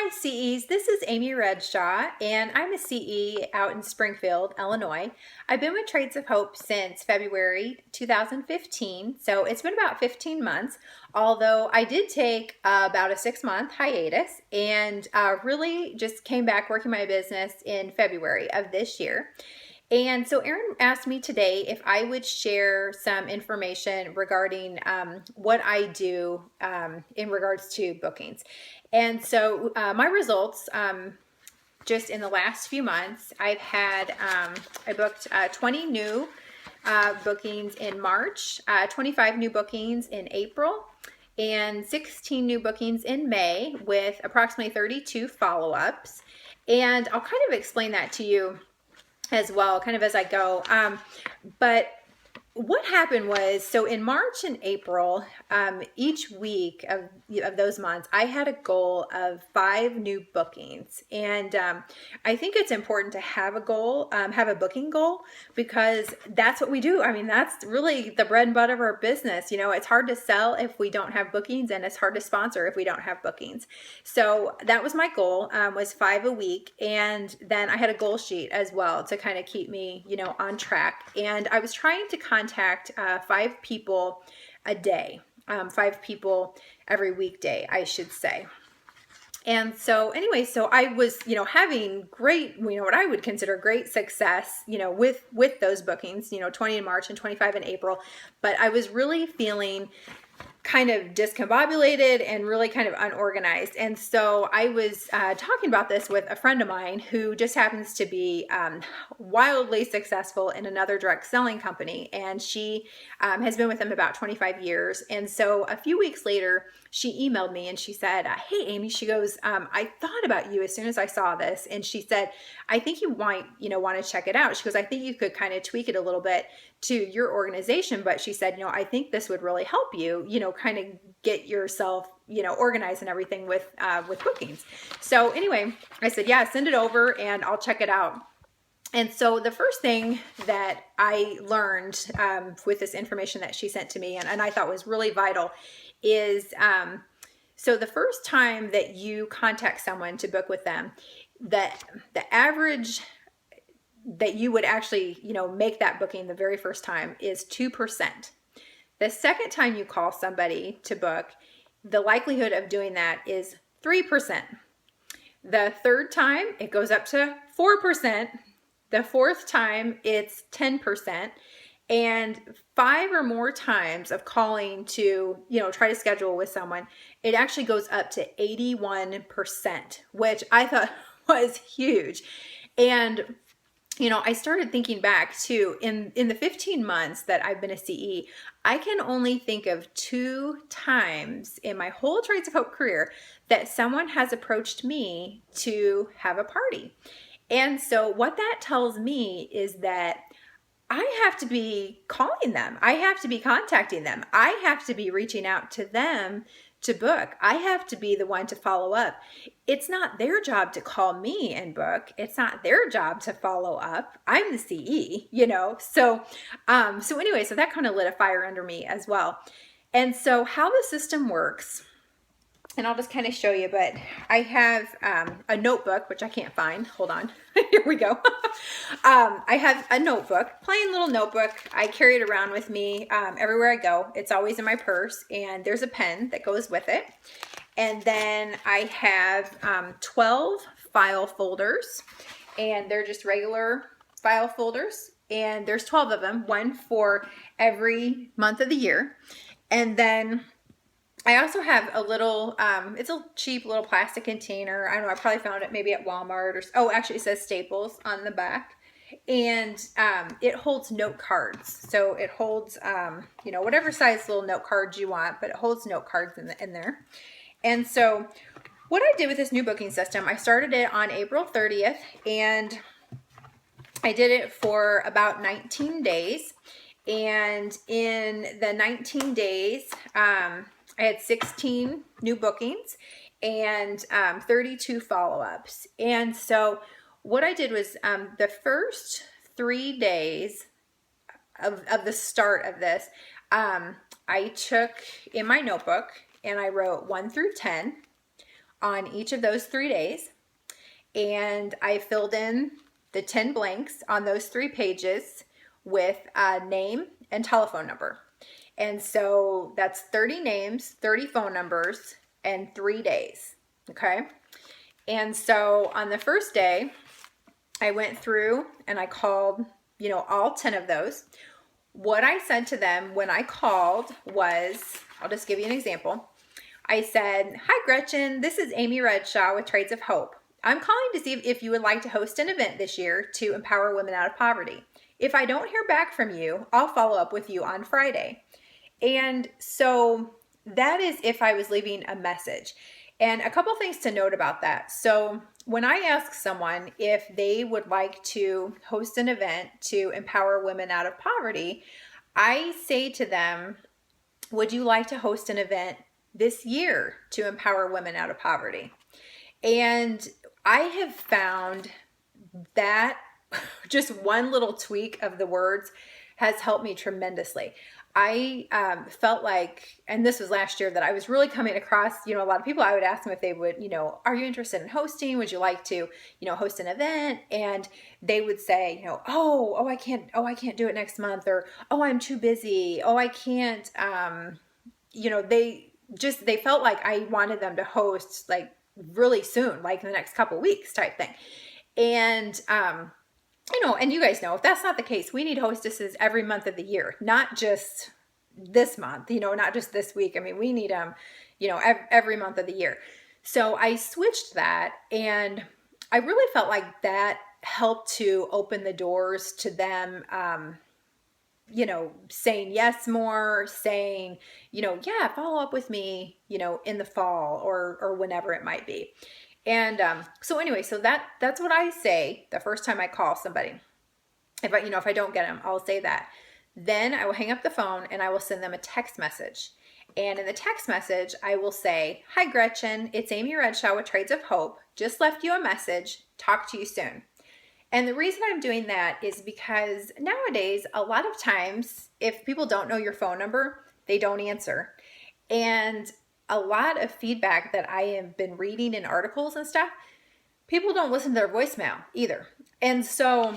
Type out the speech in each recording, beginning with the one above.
Hi CEs, this is Amy Redshaw and I'm a CE out in Springfield, Illinois. I've been with Trades of Hope since February 2015, so it's been about 15 months, although I did take about a 6-month hiatus and really just came back working my business in February of this year. And so Erin asked me today if I would share some information regarding what I do in regards to bookings. And so my results, just in the last few months, I booked 20 new bookings in March, 25 new bookings in April, and 16 new bookings in May with approximately 32 follow-ups. And I'll kind of explain that to you as well, kind of as I go. But what happened was, so in March and April, each week of those months, I had a goal of 5 new bookings. And I think it's important to have a goal, have a booking goal, because that's what we do. I mean, that's really the bread and butter of our business. You know, it's hard to sell if we don't have bookings, and it's hard to sponsor if we don't have bookings. So that was my goal, was 5 a week. And then I had a goal sheet as well to kind of keep me, you know, on track. And I was trying to contact 5 people a day, 5 people every weekday, I should say. And so anyway, so I was, you know, having great, you know, what I would consider great success, you know, with those bookings, you know, 20 in March and 25 in April. But I was really feeling kind of discombobulated and really kind of unorganized. And so I was talking about this with a friend of mine who just happens to be wildly successful in another direct selling company. And she has been with them about 25 years. And so a few weeks later, she emailed me and she said, hey, Amy, she goes, I thought about you as soon as I saw this. And she said, I think you might, you know, want to check it out. She goes, I think you could kind of tweak it a little bit to your organization. But she said, you know, I think this would really help you, you know, kind of get yourself, you know, organized and everything with bookings. So anyway, I said, yeah, send it over and I'll check it out. And so the first thing that I learned with this information that she sent to me, and I thought was really vital, is so the first time that you contact someone to book with them, that the average that you would actually, you know, make that booking the very first time is 2%. The second time you call somebody to book, the likelihood of doing that is 3%. The third time, it goes up to 4%. The fourth time, it's 10%. And 5 or more times of calling to, you know, try to schedule with someone, it actually goes up to 81%, which I thought was huge. And you know, I started thinking back too, in the 15 months that I've been a CE, I can only think of 2 times in my whole Trades of Hope career that someone has approached me to have a party. And so what that tells me is that I have to be calling them. I have to be contacting them. I have to be reaching out to them to book. I have to be the one to follow up. It's not their job to call me and book. It's not their job to follow up. I'm the CE, you know? So anyway, so that kind of lit a fire under me as well. And so how the system works, and I'll just kind of show you, but I have a notebook, which I can't find. Hold on. Here we go. I have a notebook, plain little notebook. I carry it around with me everywhere I go. It's always in my purse, and there's a pen that goes with it. And then I have 12 file folders, and they're just regular file folders. And there's 12 of them, one for every month of the year. And then I also have a little, it's a cheap little plastic container. I don't know, I probably found it maybe at Walmart or, oh, actually it says Staples on the back. And it holds note cards. So it holds, you know, whatever size little note cards you want, but it holds note cards in there. And so what I did with this new booking system, I started it on April 30th, and I did it for about 19 days. And in the 19 days, I had 16 new bookings and 32 follow-ups. And so what I did was the first 3 days of the start of this, I took in my notebook and I wrote 1 through 10 on each of those 3 days. And I filled in the 10 blanks on those 3 pages with a name and telephone number. And so that's 30 names, 30 phone numbers, and 3 days. Okay. And so on the first day, I went through and I called, all 10 of those. What I said to them when I called was, I'll just give you an example. I said, "Hi, Gretchen. This is Amy Redshaw with Trades of Hope. I'm calling to see if you would like to host an event this year to empower women out of poverty. If I don't hear back from you, I'll follow up with you on Friday." And so that is if I was leaving a message. And a couple things to note about that. So when I ask someone if they would like to host an event to empower women out of poverty, I say to them, "Would you like to host an event this year to empower women out of poverty?" And I have found that just one little tweak of the words has helped me tremendously. I felt like, and this was last year, that I was really coming across, a lot of people. I would ask them if they would, "Are you interested in hosting? Would you like to, host an event?" And they would say, I can't do it next month," or, "Oh, I'm too busy. Oh, I can't." They felt like I wanted them to host like really soon, like in the next couple weeks type thing. And, and you guys know, if that's not the case, we need hostesses every month of the year, not just this month, not just this week. I mean, we need them, every month of the year. So I switched that, and I really felt like that helped to open the doors to them, saying yes more, saying, yeah, follow up with me, in the fall or whenever it might be. And so that's what I say the first time I call somebody. If I don't get them, I'll say that. Then I will hang up the phone and I will send them a text message. And in the text message, I will say, "Hi, Gretchen. It's Amy Redshaw with Trades of Hope. Just left you a message. Talk to you soon." And the reason I'm doing that is because nowadays, a lot of times, if people don't know your phone number, they don't answer. And a lot of feedback that I have been reading in articles and stuff, people don't listen to their voicemail either. And so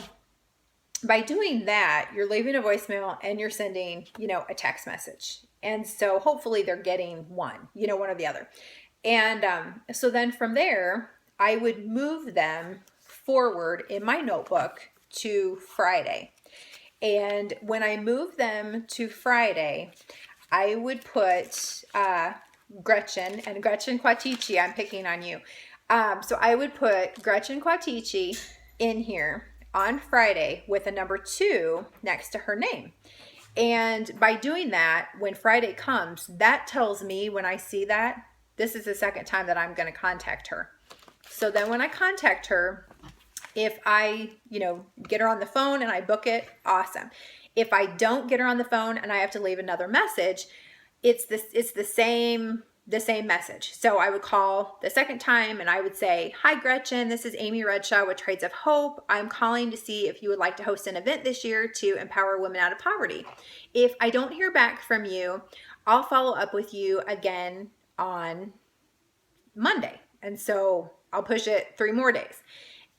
by doing that, you're leaving a voicemail and you're sending, a text message. And so hopefully they're getting one or the other. And so then from there, I would move them forward in my notebook to Friday. And when I move them to Friday, I would put Gretchen Quatici. I'm picking on you. So I would put Gretchen Quatici in here on Friday with a number 2 next to her name. And by doing that, when Friday comes, that tells me when I see that, this is the second time that I'm going to contact her. So then when I contact her, if I, get her on the phone and I book it, awesome. If I don't get her on the phone and I have to leave another message, it's the same message. So I would call the second time and I would say, "Hi, Gretchen. This is Amy Redshaw with Trades of Hope. I'm calling to see if you would like to host an event this year to empower women out of poverty. If I don't hear back from you, I'll follow up with you again on Monday." And so I'll push it 3 more days.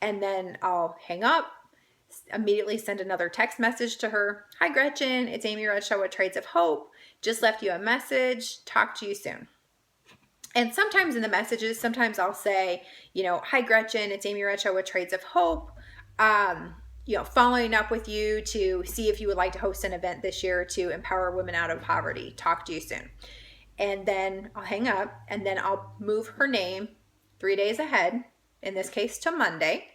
And then I'll hang up, immediately send another text message to her. "Hi, Gretchen. It's Amy Redshaw with Trades of Hope. Just left you a message. Talk to you soon." And sometimes in the messages, sometimes I'll say, "Hi, Gretchen. It's Amy Redshaw with Trades of Hope. Following up with you to see if you would like to host an event this year to empower women out of poverty. Talk to you soon." And then I'll hang up and then I'll move her name 3 days ahead, in this case to Monday.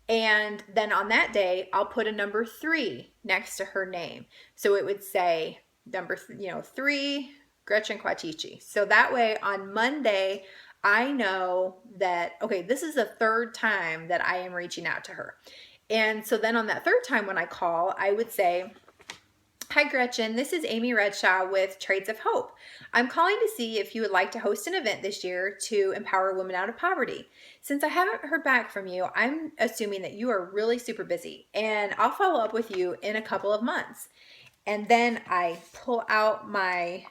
And then on that day, I'll put a number 3 next to her name. So it would say number 3, Gretchen Quatici. So that way on Monday, I know that, okay, this is the 3rd time that I am reaching out to her. And so then on that 3rd time when I call, I would say, "Hi, Gretchen. This is Amy Redshaw with Trades of Hope. I'm calling to see if you would like to host an event this year to empower women out of poverty. Since I haven't heard back from you, I'm assuming that you are really super busy, and I'll follow up with you in a couple of months." And then I pull out my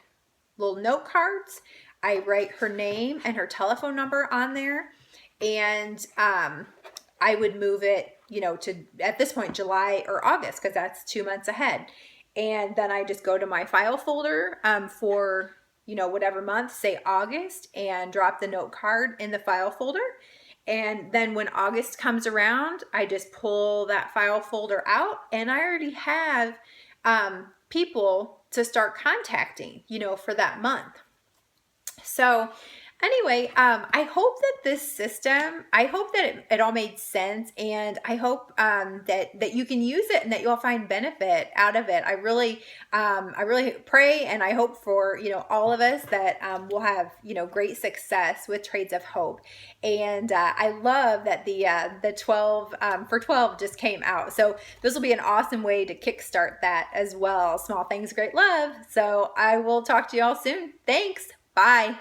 little note cards. I write her name and her telephone number on there, and I would move it, to, at this point, July or August, because that's 2 months ahead. And then I just go to my file folder for, whatever month, say August, and drop the note card in the file folder. And then when August comes around, I just pull that file folder out, and I already have people to start contacting, for that month. So anyway, I hope that this system, I hope that it all made sense, and I hope that you can use it and that you'll find benefit out of it. I really pray, and I hope for all of us that we'll have great success with Trades of Hope. And I love that the 12 for 12 just came out. So this will be an awesome way to kickstart that as well. Small things, great love. So I will talk to you all soon. Thanks. Bye.